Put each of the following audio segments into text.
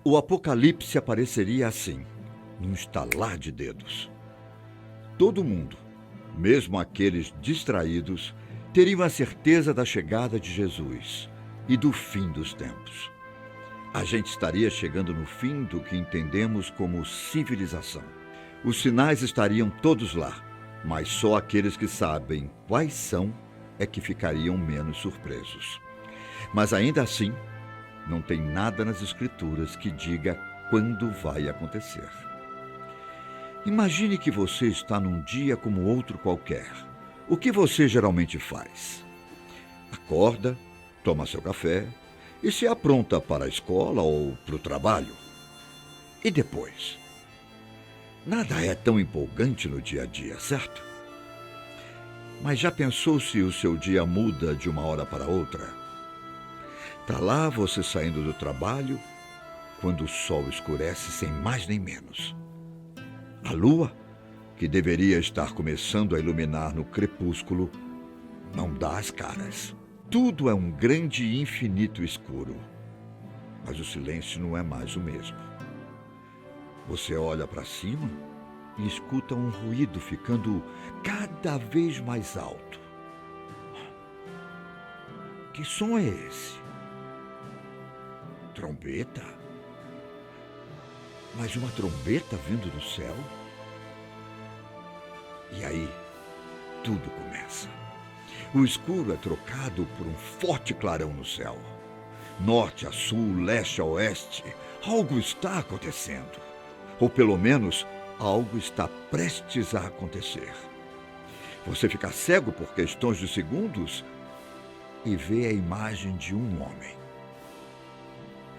O Apocalipse apareceria assim, num estalar de dedos. Todo mundo, mesmo aqueles distraídos, teriam a certeza da chegada de Jesus e do fim dos tempos. A gente estaria chegando no fim do que entendemos como civilização. Os sinais estariam todos lá, mas só aqueles que sabem quais são é que ficariam menos surpresos. Mas ainda assim, não tem nada nas Escrituras que diga quando vai acontecer. Imagine que você está num dia como outro qualquer. O que você geralmente faz? Acorda, toma seu café e se apronta para a escola ou para o trabalho. E depois? Nada é tão empolgante no dia a dia, certo? Mas já pensou se o seu dia muda de uma hora para outra? Tá lá você saindo do trabalho, quando o sol escurece sem mais nem menos. A lua, que deveria estar começando a iluminar no crepúsculo, não dá as caras. Tudo é um grande e infinito escuro. Mas o silêncio não é mais o mesmo. Você olha para cima e escuta um ruído ficando cada vez mais alto. Que som é esse? Trombeta? Mas uma trombeta vindo do céu? E aí, tudo começa. O escuro é trocado por um forte clarão no céu. Norte a sul, leste a oeste, algo está acontecendo. Ou pelo menos, algo está prestes a acontecer. Você fica cego por questões de segundos e vê a imagem de um homem,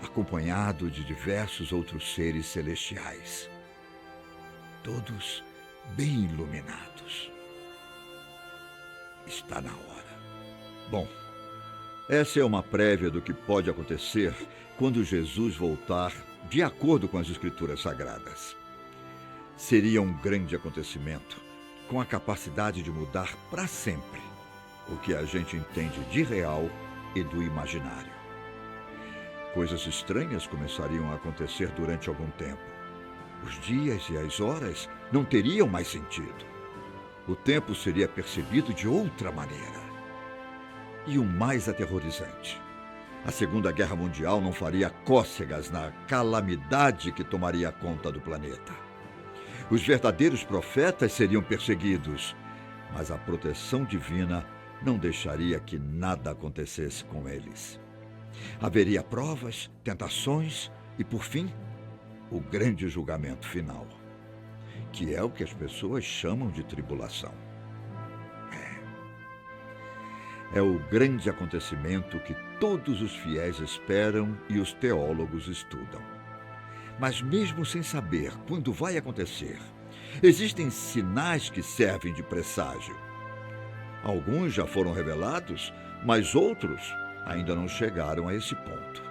acompanhado de diversos outros seres celestiais, todos bem iluminados. Está na hora. Bom, essa é uma prévia do que pode acontecer quando Jesus voltar de acordo com as Escrituras Sagradas. Seria um grande acontecimento, com a capacidade de mudar para sempre o que a gente entende de real e do imaginário. Coisas estranhas começariam a acontecer durante algum tempo. Os dias e as horas não teriam mais sentido. O tempo seria percebido de outra maneira. E o mais aterrorizante: a Segunda Guerra Mundial não faria cócegas na calamidade que tomaria conta do planeta. Os verdadeiros profetas seriam perseguidos, mas a proteção divina não deixaria que nada acontecesse com eles. Haveria provas, tentações e, por fim, o grande julgamento final, que é o que as pessoas chamam de tribulação. É o grande acontecimento que todos os fiéis esperam e os teólogos estudam. Mas mesmo sem saber quando vai acontecer, existem sinais que servem de presságio. Alguns já foram revelados, mas outros ainda não chegaram a esse ponto.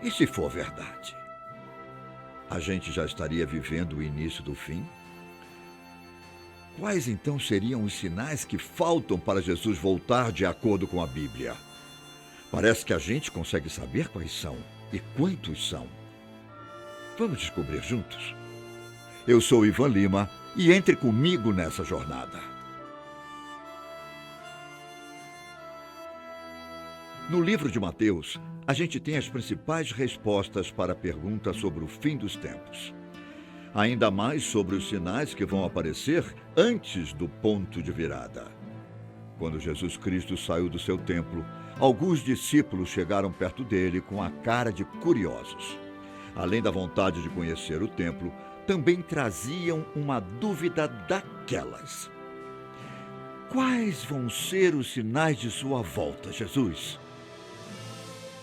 E se for verdade? A gente já estaria vivendo o início do fim? Quais então seriam os sinais que faltam para Jesus voltar de acordo com a Bíblia? Parece que a gente consegue saber quais são e quantos são. Vamos descobrir juntos? Eu sou Ivan Lima e entre comigo nessa jornada. No livro de Mateus, a gente tem as principais respostas para a pergunta sobre o fim dos tempos. Ainda mais sobre os sinais que vão aparecer antes do ponto de virada. Quando Jesus Cristo saiu do seu templo, alguns discípulos chegaram perto dele com a cara de curiosos. Além da vontade de conhecer o templo, também traziam uma dúvida daquelas. Quais vão ser os sinais de sua volta, Jesus?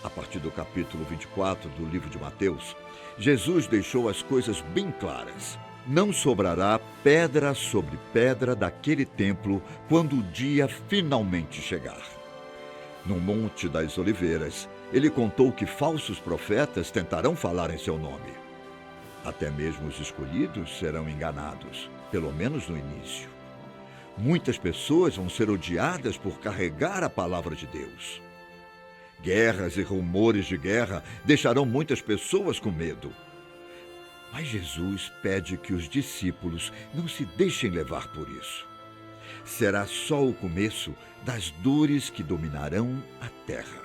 A partir do capítulo 24 do livro de Mateus, Jesus deixou as coisas bem claras. Não sobrará pedra sobre pedra daquele templo quando o dia finalmente chegar. No Monte das Oliveiras, ele contou que falsos profetas tentarão falar em seu nome. Até mesmo os escolhidos serão enganados, pelo menos no início. Muitas pessoas vão ser odiadas por carregar a palavra de Deus. Guerras e rumores de guerra deixarão muitas pessoas com medo. Mas Jesus pede que os discípulos não se deixem levar por isso. Será só o começo das dores que dominarão a terra.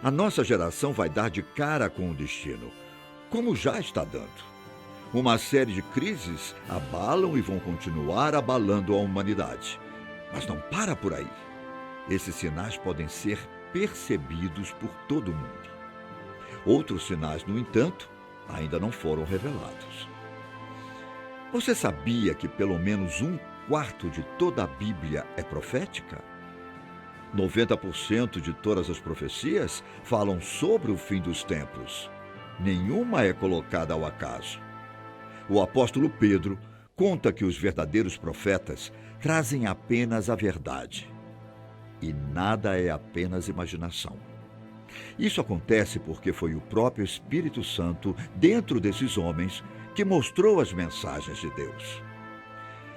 A nossa geração vai dar de cara com o destino, como já está dando. Uma série de crises abalam e vão continuar abalando a humanidade. Mas não para por aí. Esses sinais podem ser percebidos por todo mundo. Outros sinais, no entanto, ainda não foram revelados. Você sabia que pelo menos 1/4 de toda a Bíblia é profética? 90% de todas as profecias falam sobre o fim dos tempos. Nenhuma é colocada ao acaso. O apóstolo Pedro conta que os verdadeiros profetas trazem apenas a verdade. E nada é apenas imaginação. Isso acontece porque foi o próprio Espírito Santo, dentro desses homens, que mostrou as mensagens de Deus.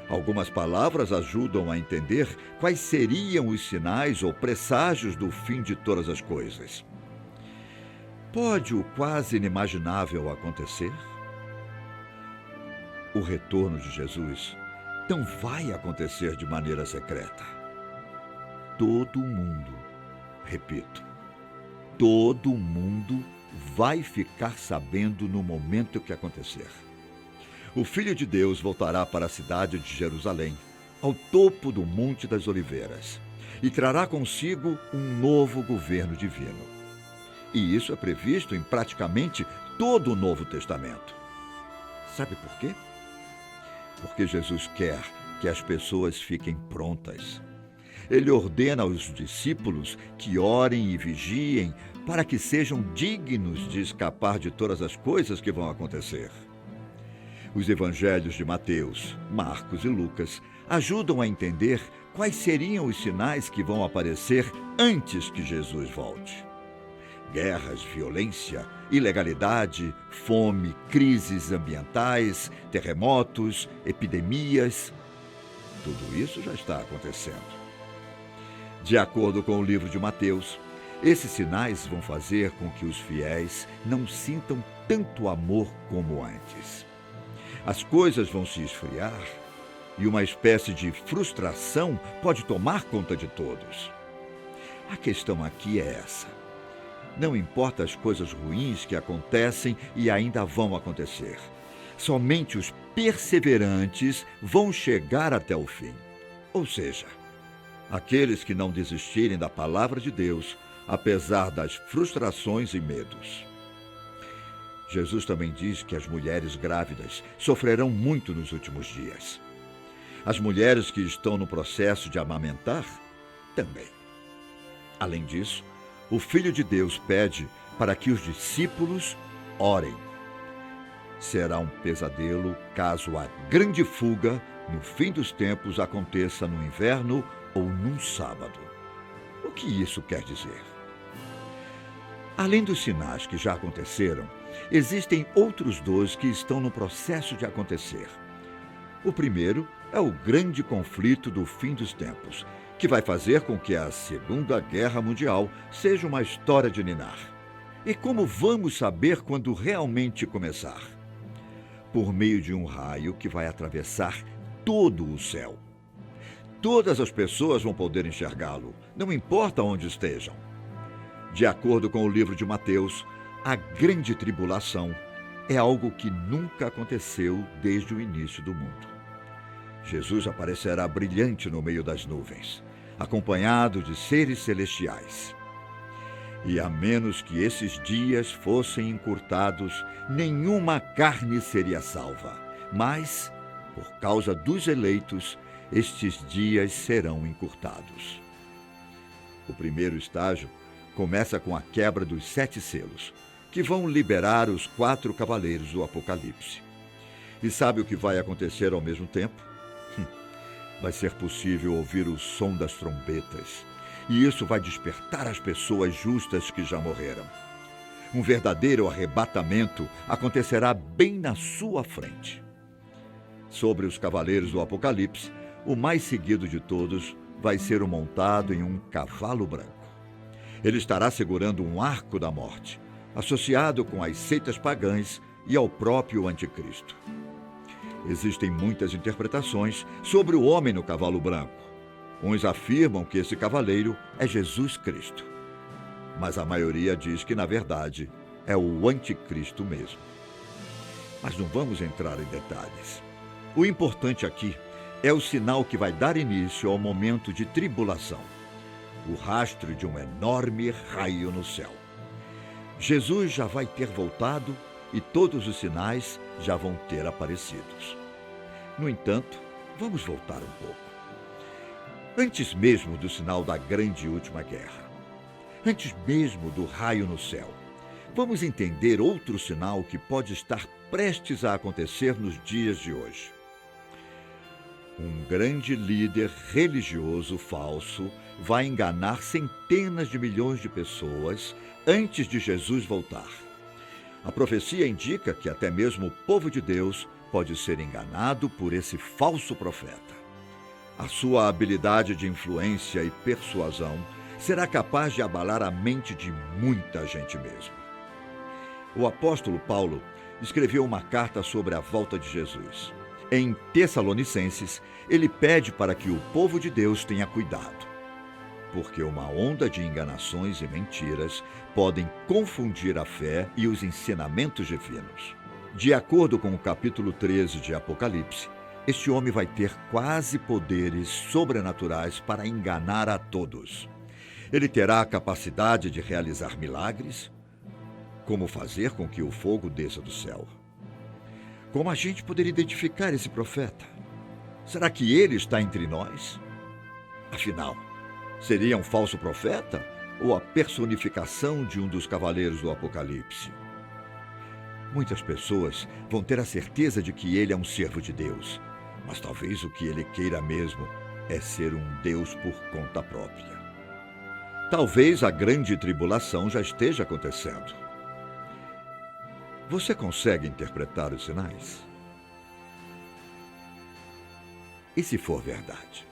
Algumas palavras ajudam a entender quais seriam os sinais ou presságios do fim de todas as coisas. Pode o quase inimaginável acontecer? O retorno de Jesus não vai acontecer de maneira secreta. Todo mundo, repito, todo mundo vai ficar sabendo no momento que acontecer. O Filho de Deus voltará para a cidade de Jerusalém, ao topo do Monte das Oliveiras, e trará consigo um novo governo divino. E isso é previsto em praticamente todo o Novo Testamento. Sabe por quê? Porque Jesus quer que as pessoas fiquem prontas. Ele ordena aos discípulos que orem e vigiem para que sejam dignos de escapar de todas as coisas que vão acontecer. Os evangelhos de Mateus, Marcos e Lucas ajudam a entender quais seriam os sinais que vão aparecer antes que Jesus volte. Guerras, violência, ilegalidade, fome, crises ambientais, terremotos, epidemias. Tudo isso já está acontecendo. De acordo com o livro de Mateus, esses sinais vão fazer com que os fiéis não sintam tanto amor como antes. As coisas vão se esfriar e uma espécie de frustração pode tomar conta de todos. A questão aqui é essa. Não importa as coisas ruins que acontecem e ainda vão acontecer. Somente os perseverantes vão chegar até o fim. Ou seja, aqueles que não desistirem da palavra de Deus, apesar das frustrações e medos. Jesus também diz que as mulheres grávidas sofrerão muito nos últimos dias. As mulheres que estão no processo de amamentar, também. Além disso, o Filho de Deus pede para que os discípulos orem. Será um pesadelo caso a grande fuga no fim dos tempos aconteça no inverno ou num sábado. O que isso quer dizer? Além dos sinais que já aconteceram, existem outros 2 que estão no processo de acontecer. O primeiro é o grande conflito do fim dos tempos, que vai fazer com que a Segunda Guerra Mundial seja uma história de ninar. E como vamos saber quando realmente começar? Por meio de um raio que vai atravessar todo o céu. Todas as pessoas vão poder enxergá-lo, não importa onde estejam. De acordo com o livro de Mateus, a grande tribulação é algo que nunca aconteceu desde o início do mundo. Jesus aparecerá brilhante no meio das nuvens, acompanhado de seres celestiais. E a menos que esses dias fossem encurtados, nenhuma carne seria salva. Mas, por causa dos eleitos, estes dias serão encurtados. O primeiro estágio começa com a quebra dos 7 selos, que vão liberar os 4 cavaleiros do Apocalipse. E sabe o que vai acontecer ao mesmo tempo? Vai ser possível ouvir o som das trombetas, e isso vai despertar as pessoas justas que já morreram. Um verdadeiro arrebatamento acontecerá bem na sua frente. Sobre os cavaleiros do Apocalipse, o mais seguido de todos vai ser o montado em um cavalo branco. Ele estará segurando um arco da morte, associado com as seitas pagãs e ao próprio anticristo. Existem muitas interpretações sobre o homem no cavalo branco. Uns afirmam que esse cavaleiro é Jesus Cristo, mas a maioria diz que, na verdade, é o anticristo mesmo. Mas não vamos entrar em detalhes. O importante aqui é o sinal que vai dar início ao momento de tribulação, o rastro de um enorme raio no céu. Jesus já vai ter voltado e todos os sinais já vão ter aparecidos. No entanto, vamos voltar um pouco. Antes mesmo do sinal da grande e última guerra, antes mesmo do raio no céu, vamos entender outro sinal que pode estar prestes a acontecer nos dias de hoje. Um grande líder religioso falso vai enganar centenas de milhões de pessoas antes de Jesus voltar. A profecia indica que até mesmo o povo de Deus pode ser enganado por esse falso profeta. A sua habilidade de influência e persuasão será capaz de abalar a mente de muita gente mesmo. O apóstolo Paulo escreveu uma carta sobre a volta de Jesus. Em Tessalonicenses, ele pede para que o povo de Deus tenha cuidado, porque uma onda de enganações e mentiras podem confundir a fé e os ensinamentos divinos. De acordo com o capítulo 13 de Apocalipse, este homem vai ter quase poderes sobrenaturais para enganar a todos. Ele terá a capacidade de realizar milagres, como fazer com que o fogo desça do céu. Como a gente poderia identificar esse profeta? Será que ele está entre nós? Afinal, seria um falso profeta ou a personificação de um dos cavaleiros do Apocalipse? Muitas pessoas vão ter a certeza de que ele é um servo de Deus, mas talvez o que ele queira mesmo é ser um Deus por conta própria. Talvez a grande tribulação já esteja acontecendo. Você consegue interpretar os sinais? E se for verdade?